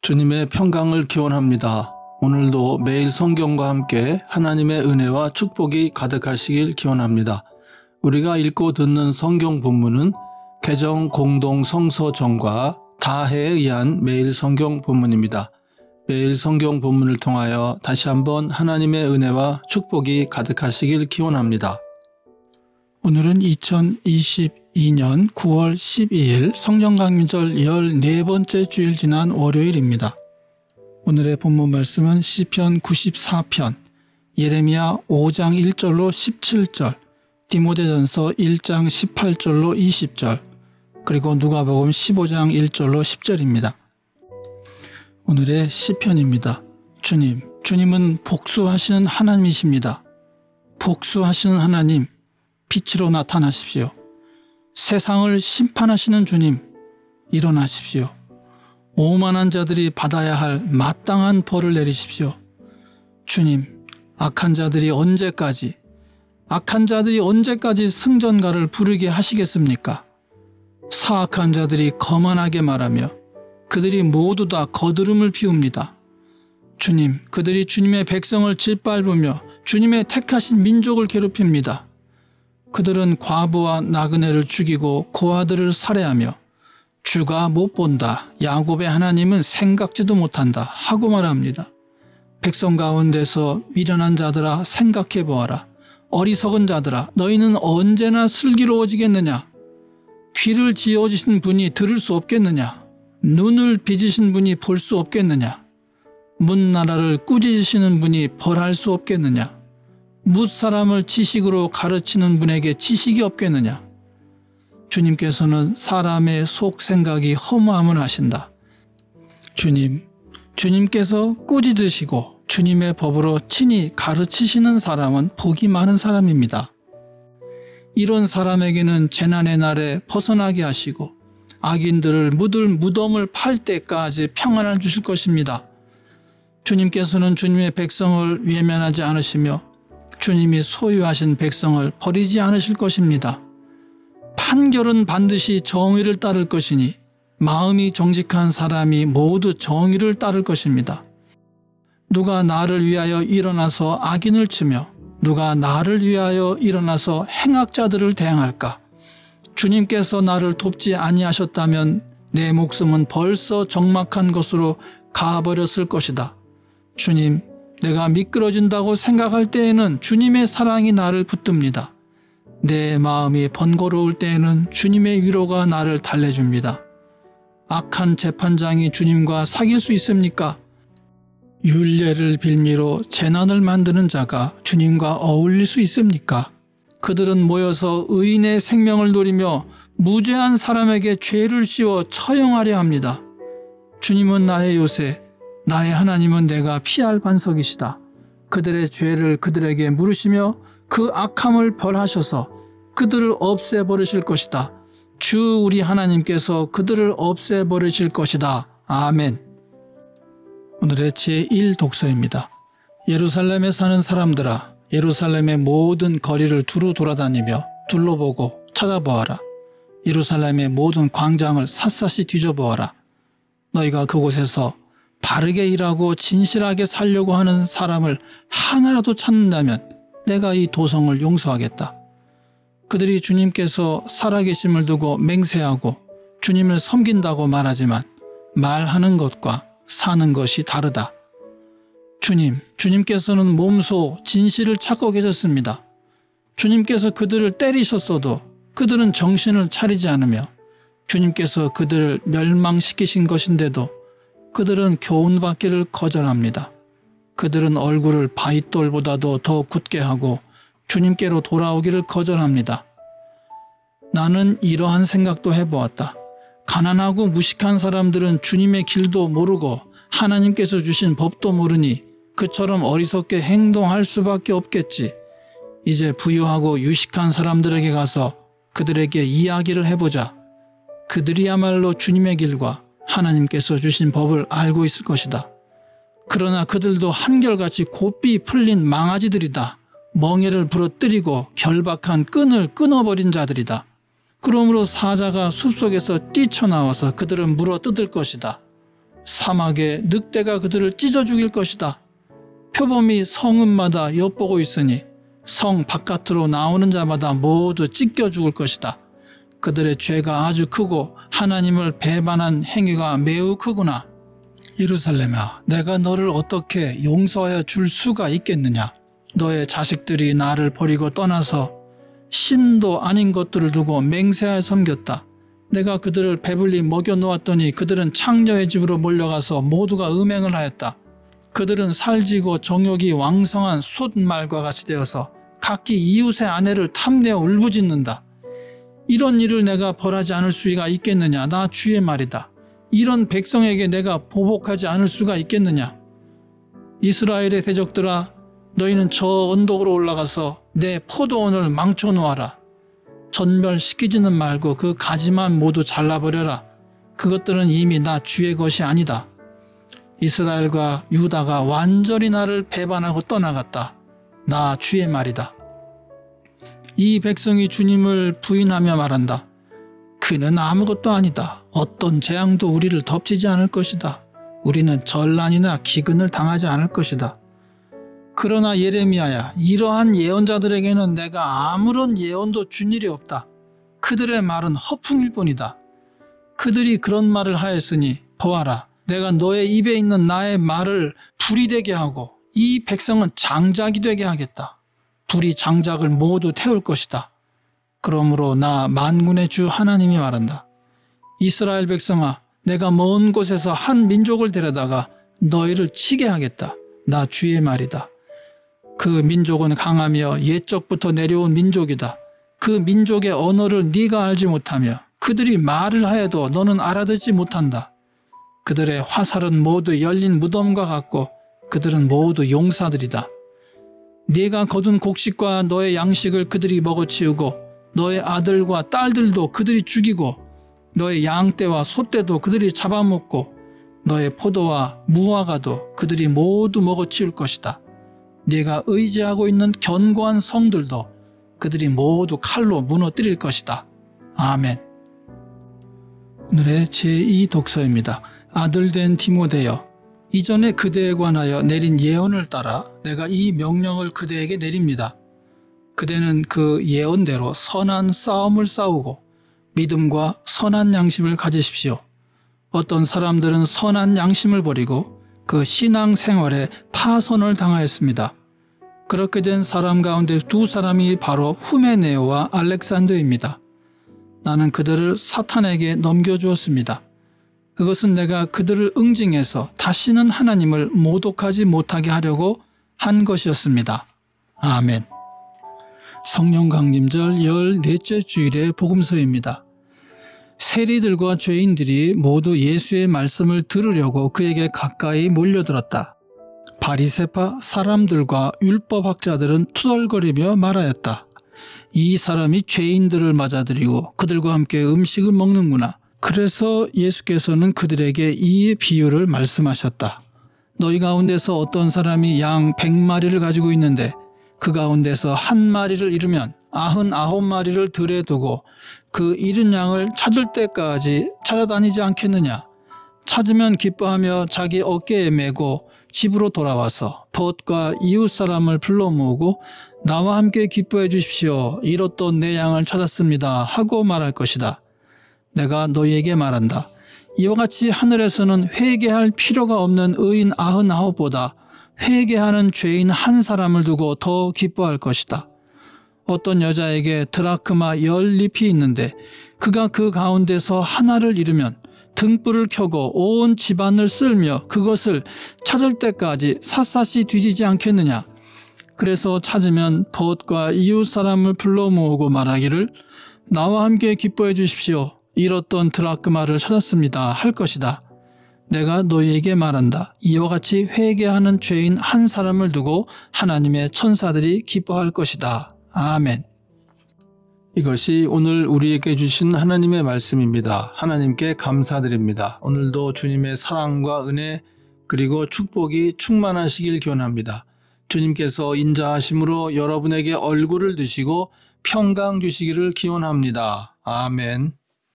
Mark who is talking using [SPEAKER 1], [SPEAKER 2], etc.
[SPEAKER 1] 주님의 평강을 기원합니다. 오늘도 매일 성경과 함께 하나님의 은혜와 축복이 가득하시길 기원합니다. 우리가 읽고 듣는 성경 본문은 개정 공동 성서정과 다해에 의한 매일 성경 본문입니다. 매일 성경 본문을 통하여 다시 한번 하나님의 은혜와 축복이 가득하시길 기원합니다. 오늘은 2022년 9월 12일 성령강림절 14번째 주일 지난 월요일입니다. 오늘의 본문 말씀은 시편 94편, 예레미야 5장 1절로 17절, 디모데전서 1장 18절로 20절, 그리고 누가복음 15장 1절로 10절입니다. 오늘의 시편입니다. 주님은 복수하시는 하나님이십니다. 복수하시는 하나님, 빛으로 나타나십시오. 세상을 심판하시는 주님, 일어나십시오. 오만한 자들이 받아야 할 마땅한 벌을 내리십시오. 주님, 악한 자들이 언제까지 승전가를 부르게 하시겠습니까? 사악한 자들이 거만하게 말하며 그들이 모두 다 거드름을 피웁니다. 주님, 그들이 주님의 백성을 짓밟으며 주님의 택하신 민족을 괴롭힙니다. 그들은 과부와 나그네를 죽이고 고아들을 살해하며 주가 못 본다, 야곱의 하나님은 생각지도 못한다 하고 말합니다. 백성 가운데서 미련한 자들아 생각해 보아라. 어리석은 자들아 너희는 언제나 슬기로워지겠느냐? 귀를 지어주신 분이 들을 수 없겠느냐? 눈을 빚으신 분이 볼 수 없겠느냐? 문나라를 꾸짖으시는 분이 벌할 수 없겠느냐? 뭇사람을 지식으로 가르치는 분에게 지식이 없겠느냐? 주님께서는 사람의 속 생각이 허무함을 아신다. 주님께서 꾸짖으시고 주님의 법으로 친히 가르치시는 사람은 복이 많은 사람입니다. 이런 사람에게는 재난의 날에 벗어나게 하시고 악인들을 묻을 무덤을 팔 때까지 평안을 주실 것입니다. 주님께서는 주님의 백성을 외면하지 않으시며 주님이 소유하신 백성을 버리지 않으실 것입니다. 판결은 반드시 정의를 따를 것이니 마음이 정직한 사람이 모두 정의를 따를 것입니다. 누가 나를 위하여 일어나서 악인을 치며 누가 나를 위하여 일어나서 행악자들을 대항할까? 주님께서 나를 돕지 아니하셨다면 내 목숨은 벌써 적막한 것으로 가버렸을 것이다. 주님, 내가 미끄러진다고 생각할 때에는 주님의 사랑이 나를 붙듭니다. 내 마음이 번거로울 때에는 주님의 위로가 나를 달래줍니다. 악한 재판장이 주님과 사귈 수 있습니까? 율례를 빌미로 재난을 만드는 자가 주님과 어울릴 수 있습니까? 그들은 모여서 의인의 생명을 노리며 무죄한 사람에게 죄를 씌워 처형하려 합니다. 주님은 나의 요새, 나의 하나님은 내가 피할 반석이시다. 그들의 죄를 그들에게 물으시며 그 악함을 벌하셔서 그들을 없애버리실 것이다. 주 우리 하나님께서 그들을 없애버리실 것이다. 아멘. 오늘의 제1 독서입니다. 예루살렘에 사는 사람들아, 예루살렘의 모든 거리를 두루 돌아다니며 둘러보고 찾아보아라. 예루살렘의 모든 광장을 샅샅이 뒤져보아라. 너희가 그곳에서 바르게 일하고 진실하게 살려고 하는 사람을 하나라도 찾는다면 내가 이 도성을 용서하겠다. 그들이 주님께서 살아계심을 두고 맹세하고 주님을 섬긴다고 말하지만 말하는 것과 사는 것이 다르다. 주님께서는 몸소 진실을 찾고 계셨습니다. 주님께서 그들을 때리셨어도 그들은 정신을 차리지 않으며 주님께서 그들을 멸망시키신 것인데도 그들은 교훈받기를 거절합니다. 그들은 얼굴을 바윗돌보다도 더 굳게 하고 주님께로 돌아오기를 거절합니다. 나는 이러한 생각도 해보았다. 가난하고 무식한 사람들은 주님의 길도 모르고 하나님께서 주신 법도 모르니 그처럼 어리석게 행동할 수밖에 없겠지. 이제 부유하고 유식한 사람들에게 가서 그들에게 이야기를 해보자. 그들이야말로 주님의 길과 하나님께서 주신 법을 알고 있을 것이다. 그러나 그들도 한결같이 고삐 풀린 망아지들이다. 멍에를 부러뜨리고 결박한 끈을 끊어버린 자들이다. 그러므로 사자가 숲속에서 뛰쳐나와서 그들을 물어뜯을 것이다. 사막에 늑대가 그들을 찢어 죽일 것이다. 표범이 성읍마다 엿보고 있으니 성 바깥으로 나오는 자마다 모두 찢겨 죽을 것이다. 그들의 죄가 아주 크고 하나님을 배반한 행위가 매우 크구나. 예루살렘아, 내가 너를 어떻게 용서하여 줄 수가 있겠느냐. 너의 자식들이 나를 버리고 떠나서 신도 아닌 것들을 두고 맹세하여 섬겼다. 내가 그들을 배불리 먹여 놓았더니 그들은 창녀의 집으로 몰려가서 모두가 음행을 하였다. 그들은 살지고 정욕이 왕성한 숫말과 같이 되어서 각기 이웃의 아내를 탐내어 울부짖는다. 이런 일을 내가 벌하지 않을 수가 있겠느냐. 나 주의 말이다. 이런 백성에게 내가 보복하지 않을 수가 있겠느냐. 이스라엘의 대적들아, 너희는 저 언덕으로 올라가서 내 포도원을 망쳐놓아라. 전멸시키지는 말고 그 가지만 모두 잘라버려라. 그것들은 이미 나 주의 것이 아니다. 이스라엘과 유다가 완전히 나를 배반하고 떠나갔다. 나 주의 말이다. 이 백성이 주님을 부인하며 말한다. 그는 아무것도 아니다. 어떤 재앙도 우리를 덮치지 않을 것이다. 우리는 전란이나 기근을 당하지 않을 것이다. 그러나 예레미야야, 이러한 예언자들에게는 내가 아무런 예언도 준 일이 없다. 그들의 말은 허풍일 뿐이다. 그들이 그런 말을 하였으니 보아라, 내가 너의 입에 있는 나의 말을 불이 되게 하고 이 백성은 장작이 되게 하겠다. 불이 장작을 모두 태울 것이다. 그러므로 나 만군의 주 하나님이 말한다. 이스라엘 백성아, 내가 먼 곳에서 한 민족을 데려다가 너희를 치게 하겠다. 나 주의 말이다. 그 민족은 강하며 옛적부터 내려온 민족이다. 그 민족의 언어를 네가 알지 못하며 그들이 말을 하여도 너는 알아듣지 못한다. 그들의 화살은 모두 열린 무덤과 같고 그들은 모두 용사들이다. 네가 거둔 곡식과 너의 양식을 그들이 먹어치우고 너의 아들과 딸들도 그들이 죽이고 너의 양떼와 소떼도 그들이 잡아먹고 너의 포도와 무화과도 그들이 모두 먹어치울 것이다. 네가 의지하고 있는 견고한 성들도 그들이 모두 칼로 무너뜨릴 것이다. 아멘. 오늘의 제2 독서입니다. 아들 된 디모데여, 이전에 그대에 관하여 내린 예언을 따라 내가 이 명령을 그대에게 내립니다. 그대는 그 예언대로 선한 싸움을 싸우고 믿음과 선한 양심을 가지십시오. 어떤 사람들은 선한 양심을 버리고 그 신앙 생활에 파선을 당하였습니다. 그렇게 된 사람 가운데 두 사람이 바로 후메네오와 알렉산더입니다. 나는 그들을 사탄에게 넘겨주었습니다. 그것은 내가 그들을 응징해서 다시는 하나님을 모독하지 못하게 하려고 한 것이었습니다. 아멘. 성령 강림절 14째 주일의 복음서입니다. 세리들과 죄인들이 모두 예수의 말씀을 들으려고 그에게 가까이 몰려들었다. 바리새파 사람들과 율법학자들은 투덜거리며 말하였다. 이 사람이 죄인들을 맞아들이고 그들과 함께 음식을 먹는구나. 그래서 예수께서는 그들에게 이 비유를 말씀하셨다. 너희 가운데서 어떤 사람이 양 100마리를 가지고 있는데 그 가운데서 한 마리를 잃으면 99마리를 들에 두고 그 잃은 양을 찾을 때까지 찾아다니지 않겠느냐. 찾으면 기뻐하며 자기 어깨에 메고 집으로 돌아와서 벗과 이웃 사람을 불러 모으고 나와 함께 기뻐해 주십시오. 잃었던 내 양을 찾았습니다. 하고 말할 것이다. 내가 너희에게 말한다. 이와 같이 하늘에서는 회개할 필요가 없는 의인 99보다 회개하는 죄인 한 사람을 두고 더 기뻐할 것이다. 어떤 여자에게 드라크마 10립이 있는데 그가 그 가운데서 하나를 잃으면 등불을 켜고 온 집안을 쓸며 그것을 찾을 때까지 샅샅이 뒤지지 않겠느냐. 그래서 찾으면 벗과 이웃 사람을 불러 모으고 말하기를 나와 함께 기뻐해 주십시오. 잃었던 드라크마를 찾았습니다. 할 것이다. 내가 너희에게 말한다. 이와 같이 회개하는 죄인 한 사람을 두고 하나님의 천사들이 기뻐할 것이다. 아멘. 이것이 오늘 우리에게 주신 하나님의 말씀입니다. 하나님께 감사드립니다. 오늘도 주님의 사랑과 은혜 그리고 축복이 충만하시길 기원합니다. 주님께서 인자하심으로 여러분에게 얼굴을 드시고 평강 주시기를 기원합니다. 아멘.